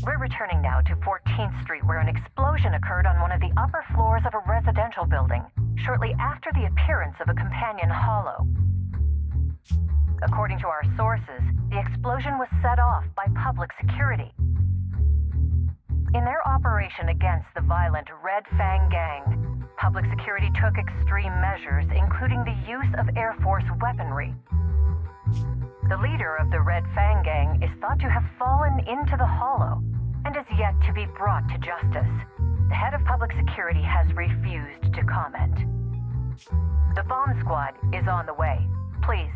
We're returning now to 14th Street, where an explosion occurred on one of the upper floors of a residential building, shortly after the appearance of a companion hollow. According to our sources, the explosion was set off by public security. In their operation against the violent Red Fang gang, public security took extreme measures, including the use of Air Force weaponry. The leader of the Red Fang gang is thought to have fallen into the hollow and is yet to be brought to justice. The head of public security has refused to comment. The bomb squad is on the way. Please,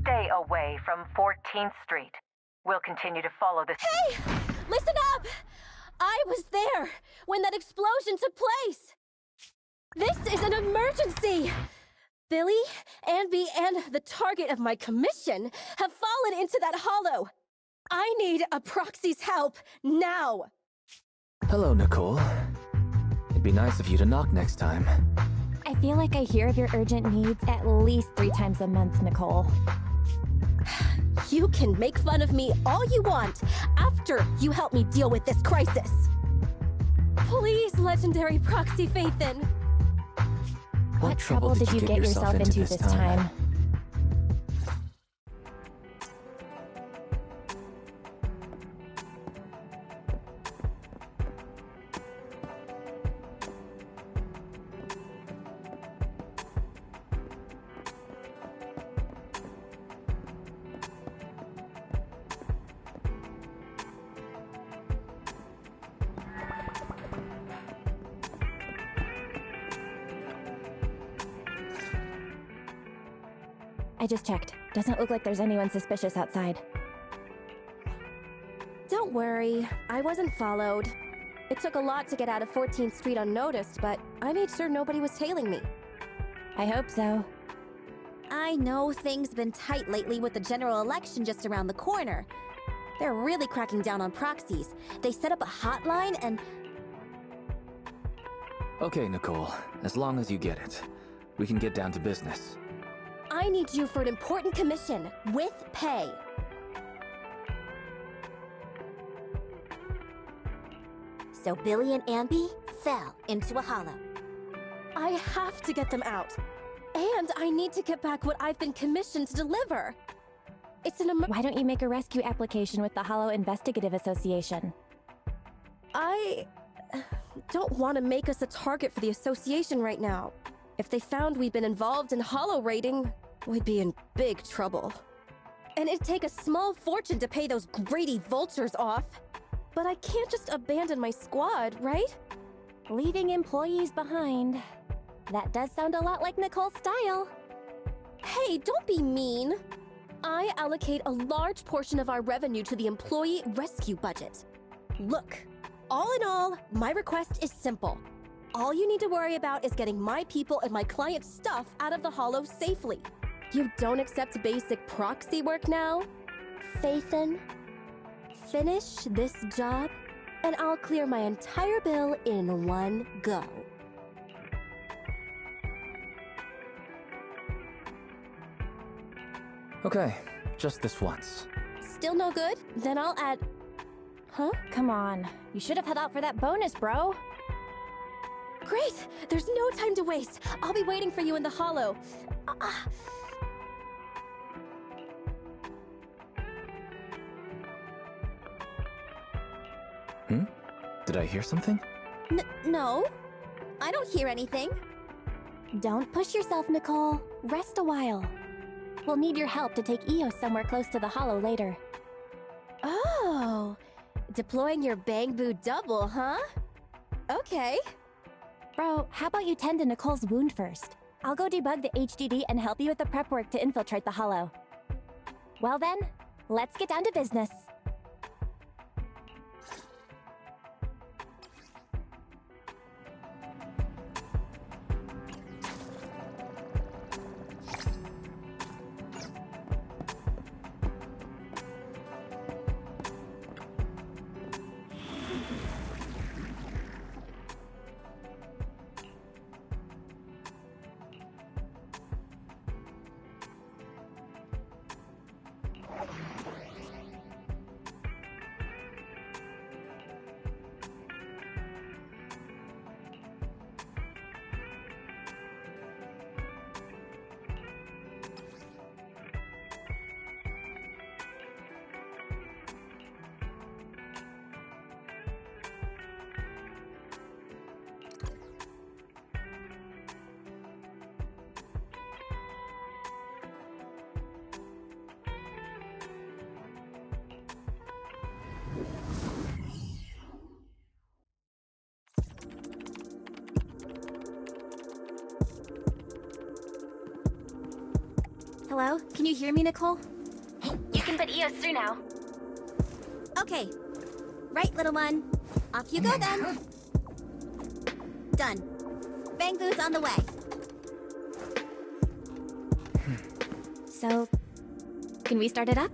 stay away from 14th Street. We'll continue to follow this— Hey! Listen up! I was there when that explosion took place! This is an emergency! Billy, Anby, and the target of my commission have fallen into that hollow. I need a proxy's help now. Hello, Nicole. It'd be nice of you to knock next time. I feel like I hear of your urgent needs at least 3 times a month, Nicole. You can make fun of me all you want after you help me deal with this crisis. Please, legendary proxy Faithin. What trouble did you get yourself into this time? I just checked. Doesn't look like there's anyone suspicious outside. Don't worry, I wasn't followed. It took a lot to get out of 14th Street unnoticed, but I made sure nobody was tailing me. I hope so. I know things been tight lately with the general election just around the corner. They're really cracking down on proxies. They set up a hotline and... Okay, Nicole. As long as you get it. We can get down to business. I need you for an important commission, with pay. So Billy and Anby fell into a hollow. I have to get them out. And I need to get back what I've been commissioned to deliver. It's an Why don't you make a rescue application with the Hollow Investigative Association? I don't want to make us a target for the association right now. If they found we'd been involved in hollow raiding, we'd be in big trouble. And it'd take a small fortune to pay those greedy vultures off. But I can't just abandon my squad, right? Leaving employees behind. That does sound a lot like Nicole's style. Hey, don't be mean. I allocate a large portion of our revenue to the employee rescue budget. Look, all in all, my request is simple. All you need to worry about is getting my people and my clients' stuff out of the hollow safely. You don't accept basic proxy work now? Faithin? Finish this job, and I'll clear my entire bill in one go. Okay, just this once. Still no good? Then I'll add... Huh? Come on. You should have held out for that bonus, bro. Great! There's no time to waste. I'll be waiting for you in the hollow. Did I hear something? No. I don't hear anything. Don't push yourself, Nicole. Rest a while. We'll need your help to take Eos somewhere close to the hollow later. Oh! Deploying your Bang Boo double, huh? Okay. Bro, how about you tend to Nicole's wound first? I'll go debug the HDD and help you with the prep work to infiltrate the hollow. Well then, let's get down to business. Hello? Can you hear me, Nicole? You can put EOS through now. Okay. Right, little one. Off you go then. Done. Bang Boo's on the way. So, can we start it up?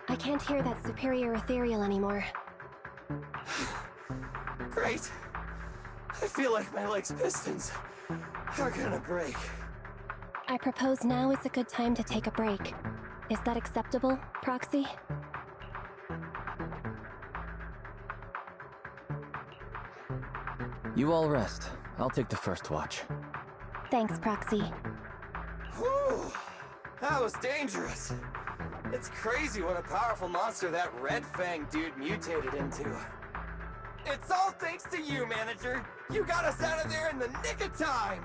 I can't hear that superior ethereal anymore. Great. I feel like my leg's pistons are gonna break. I propose now is a good time to take a break. Is that acceptable, Proxy? You all rest. I'll take the first watch. Thanks, Proxy. Whew. That was dangerous. It's crazy what a powerful monster that Red Fang dude mutated into. It's all thanks to you, Manager. You got us out of there in the nick of time.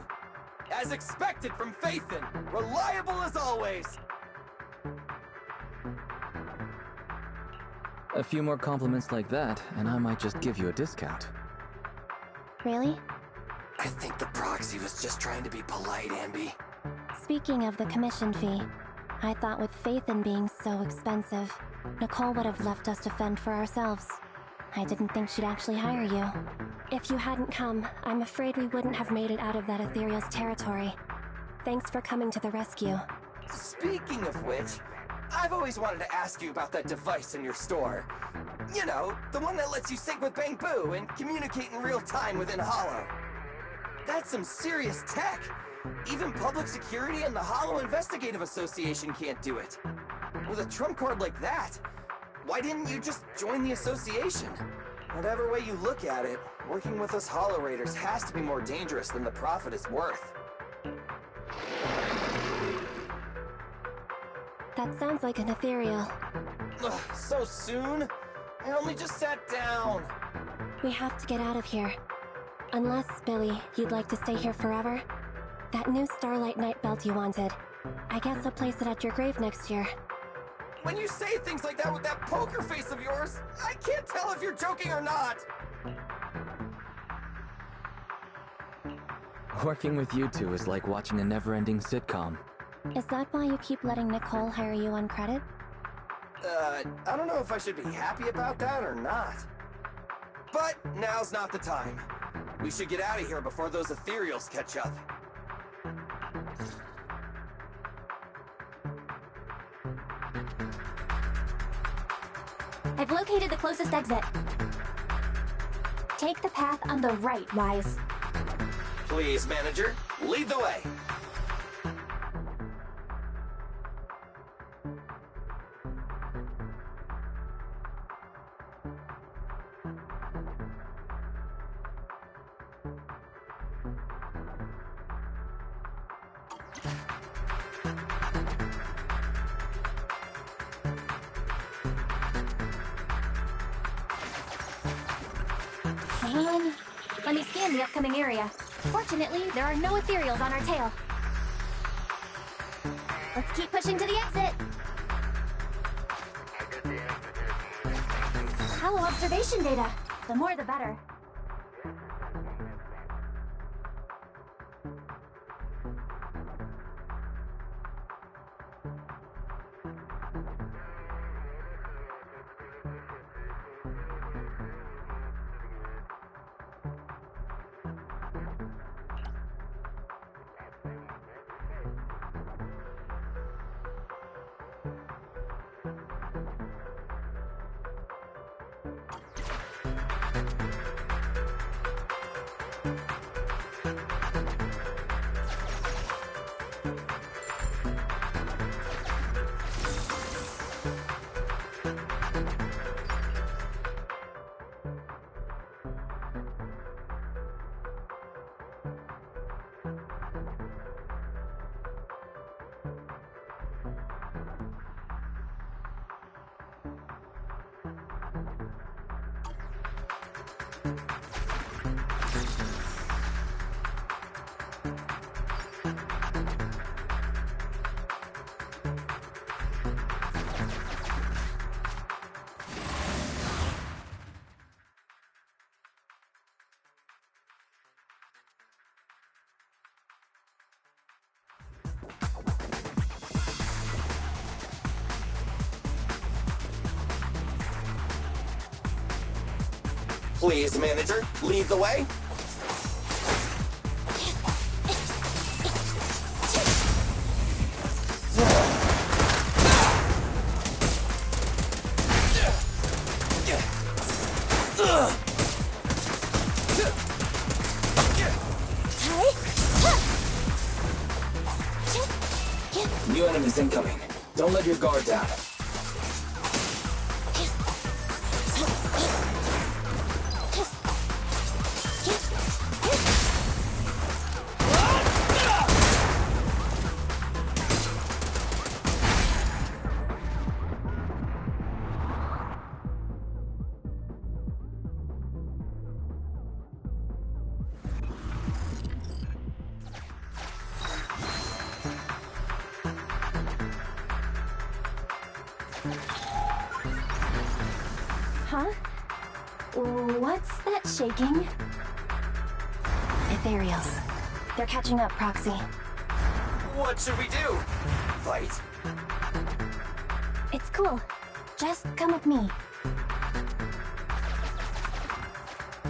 As expected from Phaethon, reliable as always. A few more compliments like that, and I might just give you a discount. Really? I think the Proxy was just trying to be polite, Ambi. Speaking of the commission fee, I thought with Phaethon being so expensive, Nicole would have left us to fend for ourselves. I didn't think she'd actually hire you. If you hadn't come, I'm afraid we wouldn't have made it out of that ethereal's territory. Thanks for coming to the rescue. Speaking of which, I've always wanted to ask you about that device in your store. You know, the one that lets you sync with Bang Boo and communicate in real time within Hollow. That's some serious tech. Even public security and the Hollow Investigative Association can't do it. With a trump card like that, why didn't you just join the association? Whatever way you look at it, working with us Hollow Raiders has to be more dangerous than the profit is worth. That sounds like an ethereal. Ugh, so soon? I only just sat down. We have to get out of here. Unless, Billy, you'd like to stay here forever? That new Starlight Night belt you wanted. I guess I'll place it at your grave next year. When you say things like that with that poker face of yours, I can't tell if you're joking or not. Working with you two is like watching a never-ending sitcom. Is that why you keep letting Nicole hire you on credit? I don't know if I should be happy about that or not. But now's not the time. We should get out of here before those ethereals catch up. I've located the closest exit. Take the path on the right, Wise. Please, Manager, lead the way. Let me scan the upcoming area. Fortunately, there are no ethereals on our tail. Let's keep pushing to the exit. Hollow observation data. The more the better. Please, manager, lead the way. New enemies incoming. Don't let your guard down. Huh? What's that shaking? Ethereals. They're catching up, Proxy. What should we do? Fight? It's cool. Just come with me.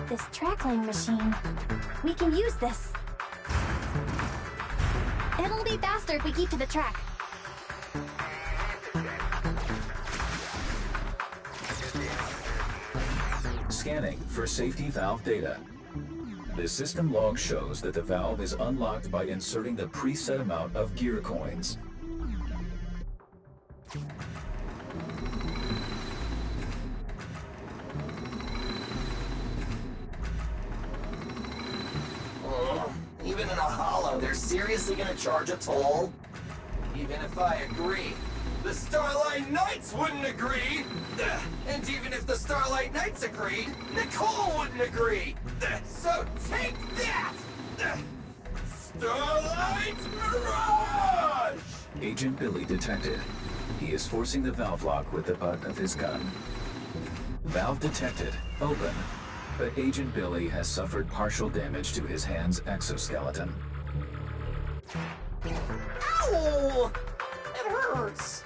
This trackline machine. We can use this. It'll be faster if we keep to the track. Scanning for safety valve data. The system log shows that the valve is unlocked by inserting the preset amount of gear coins. Even in a hollow, they're seriously gonna charge a toll? Even if I agree, the Starlight Knights wouldn't agree! And even if the Starlight Knights agreed, Nicole wouldn't agree! So take that! Starlight Mirage! Agent Billy detected. He is forcing the valve lock with the butt of his gun. Valve detected. Open. But Agent Billy has suffered partial damage to his hand's exoskeleton. Ow! It hurts!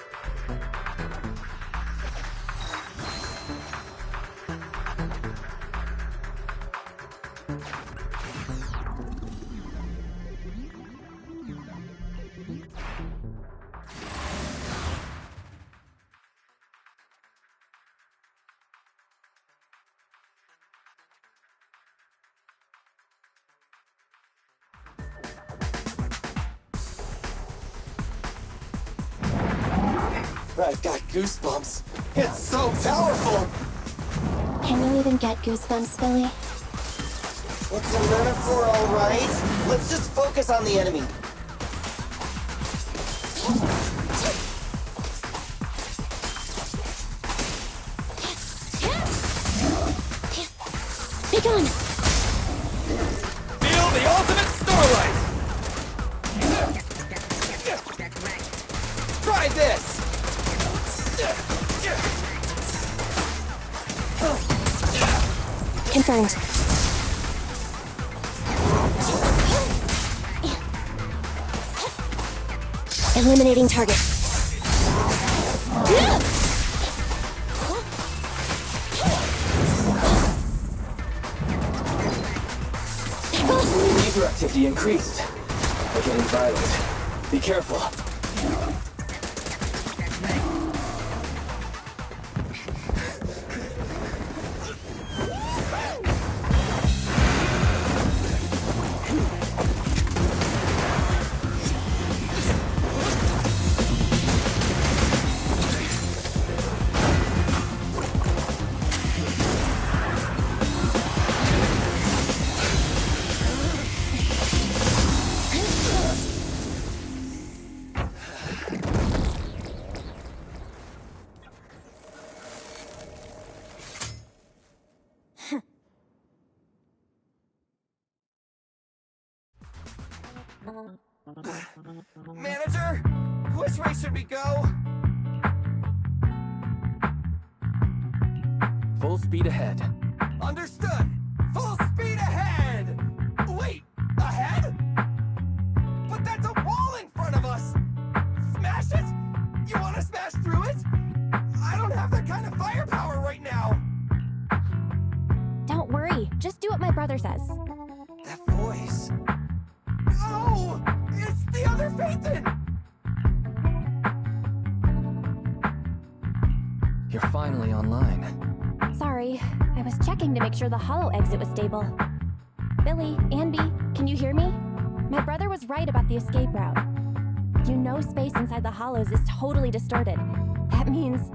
I've got goosebumps. It's so powerful! Can you even get goosebumps, Billy? It's a metaphor, alright? Let's just focus on the enemy. Be gone! Feel the ultimate starlight! Try this! Confirmed. Eliminating target. User activity increased. They're getting violent. Be careful. Manager, which way should we go? Full speed ahead. Understood! Full speed ahead! Wait, ahead? But that's a wall in front of us! Smash it? You want to smash through it? I don't have that kind of firepower right now! Don't worry, just do what my brother says. That voice... Oh! It's the other Phaethon! You're finally online. Sorry, I was checking to make sure the hollow exit was stable. Billy, Anby, can you hear me? My brother was right about the escape route. You know space inside the hollows is totally distorted. That means...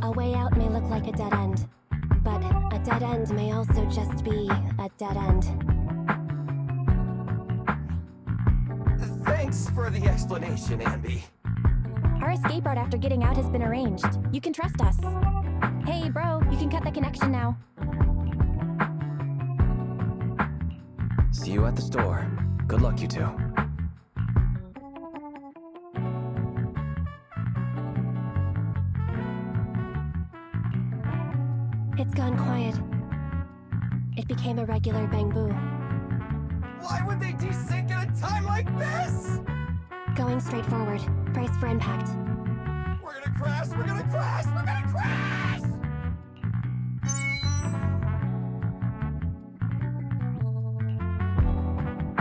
a way out may look like a dead end. But a dead end may also just be a dead end. Thanks for the explanation, Anby. Our escape route after getting out has been arranged. You can trust us. Hey, bro, you can cut the connection now. See you at the store. Good luck, you two. It's gone quiet. It became a regular bang boo. Why would they desync at a time like this? Going straight forward. Brace for impact. We're gonna crash, we're gonna crash, we're gonna crash!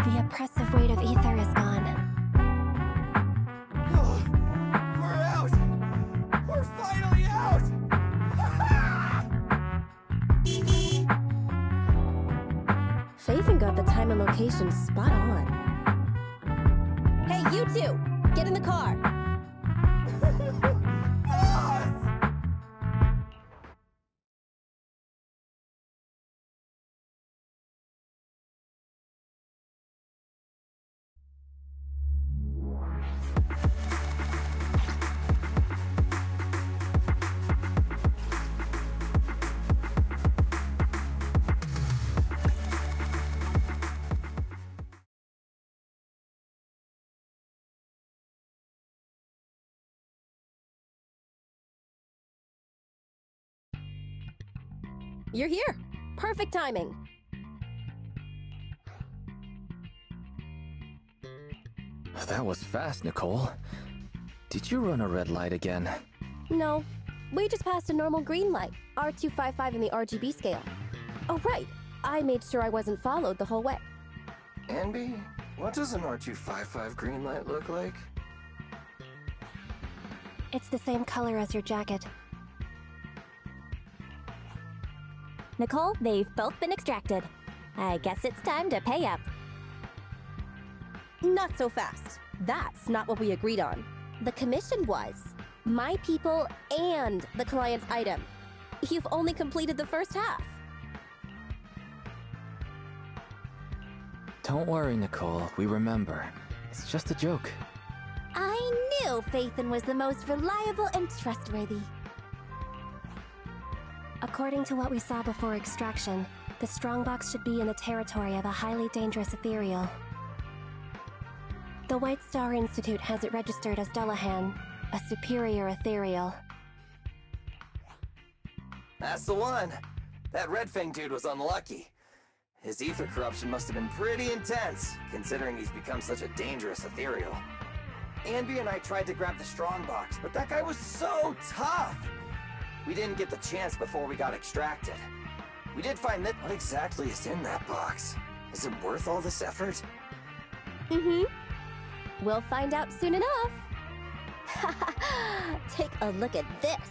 The oppressive weight of ether is gone. Oh, we're out! We're finally out! Phaethon got the time and location spot on. Hey, you two! Get in the car! You're here! Perfect timing! That was fast, Nicole. Did you run a red light again? No, we just passed a normal green light, R255 in the RGB scale. Oh right, I made sure I wasn't followed the whole way. Anby, what does an R255 green light look like? It's the same color as your jacket. Nicole, they've both been extracted. I guess it's time to pay up. Not so fast. That's not what we agreed on. The commission was my people and the client's item. You've only completed the first half. Don't worry, Nicole. We remember. It's just a joke. I knew Phaethon was the most reliable and trustworthy. According to what we saw before extraction, the strongbox should be in the territory of a highly dangerous ethereal. The White Star Institute has it registered as Dullahan, a superior ethereal. That's the one. That Red Fang dude was unlucky. His ether corruption must have been pretty intense, considering he's become such a dangerous ethereal. Anby and I tried to grab the strongbox, but that guy was so tough! We didn't get the chance before we got extracted. We did find that... What exactly is in that box? Is it worth all this effort? We'll find out soon enough. Take a look at this.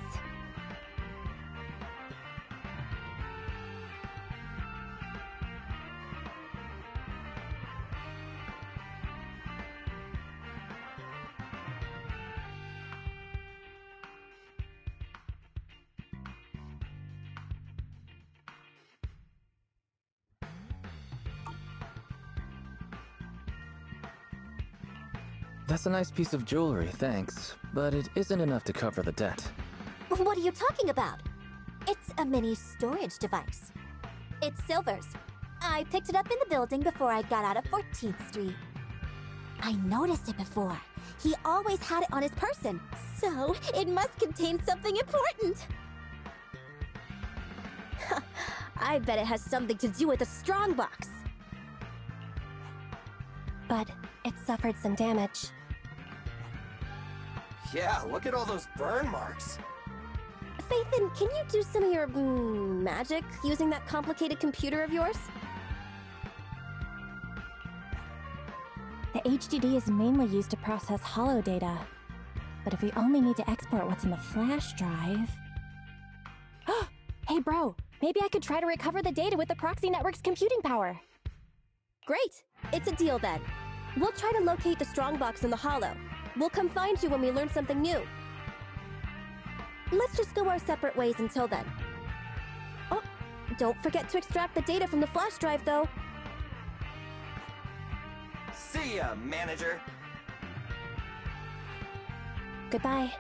That's a nice piece of jewelry, thanks. But it isn't enough to cover the debt. What are you talking about? It's a mini storage device. It's Silver's. I picked it up in the building before I got out of 14th Street. I noticed it before. He always had it on his person, so it must contain something important. I bet it has something to do with the strongbox. But it suffered some damage. Yeah, look at all those burn marks. Faithin, can you do some of your magic using that complicated computer of yours? The HDD is mainly used to process holo data. But if we only need to export what's in the flash drive... Hey bro, maybe I could try to recover the data with the proxy network's computing power. Great! It's a deal then. We'll try to locate the strongbox in the holo. We'll come find you when we learn something new. Let's just go our separate ways until then. Oh, don't forget to extract the data from the flash drive, though. See ya, manager. Goodbye.